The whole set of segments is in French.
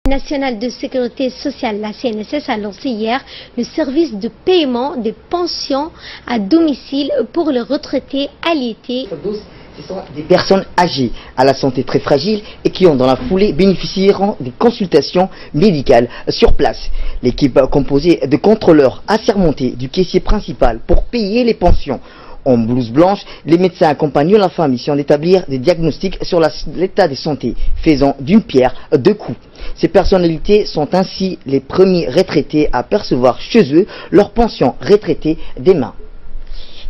National de sécurité sociale, la CNSS, a lancé hier le service de paiement des pensions à domicile pour les retraités aliétés. Ce sont des personnes âgées, à la santé très fragile et qui ont dans la foulée bénéficieront des consultations médicales sur place. L'équipe composée de contrôleurs assermentés du caissier principal pour payer les pensions. En blouse blanche, les médecins accompagnent la femme mission d'établir des diagnostics sur l'état de santé, faisant d'une pierre deux coups. Ces personnalités sont ainsi les premiers retraités à percevoir chez eux leur pension retraitée des mains.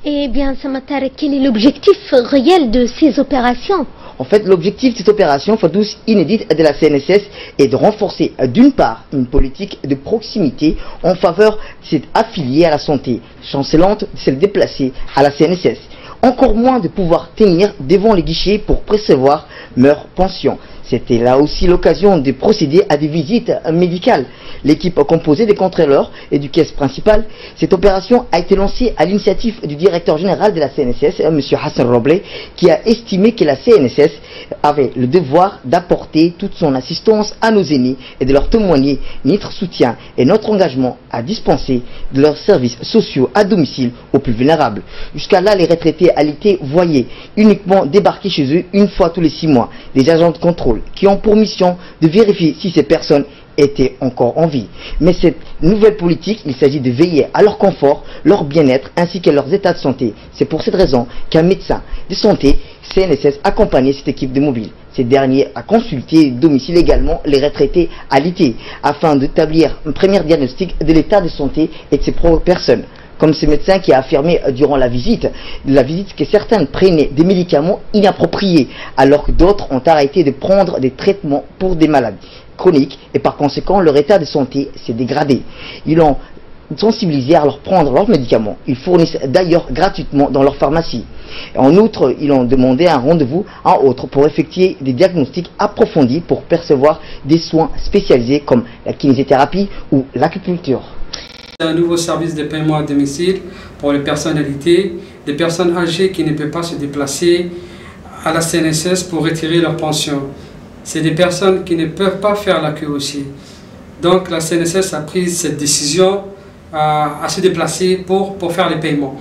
Eh bien, Samatar, quel est l'objectif réel de ces opérations? En fait, l'objectif de cette opération, Fadous, inédite de la CNSS, est de renforcer d'une part une politique de proximité en faveur de cette affiliée à la santé, chancelante de se déplacer à la CNSS. Encore moins de pouvoir tenir devant les guichets pour percevoir leur pension. C'était là aussi l'occasion de procéder à des visites médicales. L'équipe composée des contrôleurs et du caisse principal, cette opération a été lancée à l'initiative du directeur général de la CNSS, M. Hassan Roblé, qui a estimé que la CNSS avait le devoir d'apporter toute son assistance à nos aînés et de leur témoigner notre soutien et notre engagement à dispenser de leurs services sociaux à domicile aux plus vulnérables. Jusqu'à là, les retraités aliétés voyaient uniquement débarquer chez eux une fois tous les 6 mois des agents de contrôle qui ont pour mission de vérifier si ces personnes étaient encore en vie. Mais cette nouvelle politique, il s'agit de veiller à leur confort, leur bien-être ainsi qu'à leurs états de santé. C'est pour cette raison qu'un médecin de santé CNSS accompagnait cette équipe de mobile. Ces derniers a consulté domicile également les retraités aliétés afin d'établir un premier diagnostic de l'état de santé et de ces propres personnes. Comme ce médecin qui a affirmé durant la visite que certains prenaient des médicaments inappropriés alors que d'autres ont arrêté de prendre des traitements pour des maladies chroniques et par conséquent leur état de santé s'est dégradé. Ils ont sensibilisé à leur prendre leurs médicaments. Ils fournissent d'ailleurs gratuitement dans leur pharmacie. En outre, ils ont demandé un rendez-vous en autre pour effectuer des diagnostics approfondis pour percevoir des soins spécialisés comme la kinésithérapie ou l'acupuncture. Un nouveau service de paiement à domicile pour les personnalités, des personnes âgées qui ne peuvent pas se déplacer à la CNSS pour retirer leur pension. C'est des personnes qui ne peuvent pas faire la queue aussi. Donc la CNSS a pris cette décision à se déplacer pour faire les paiements.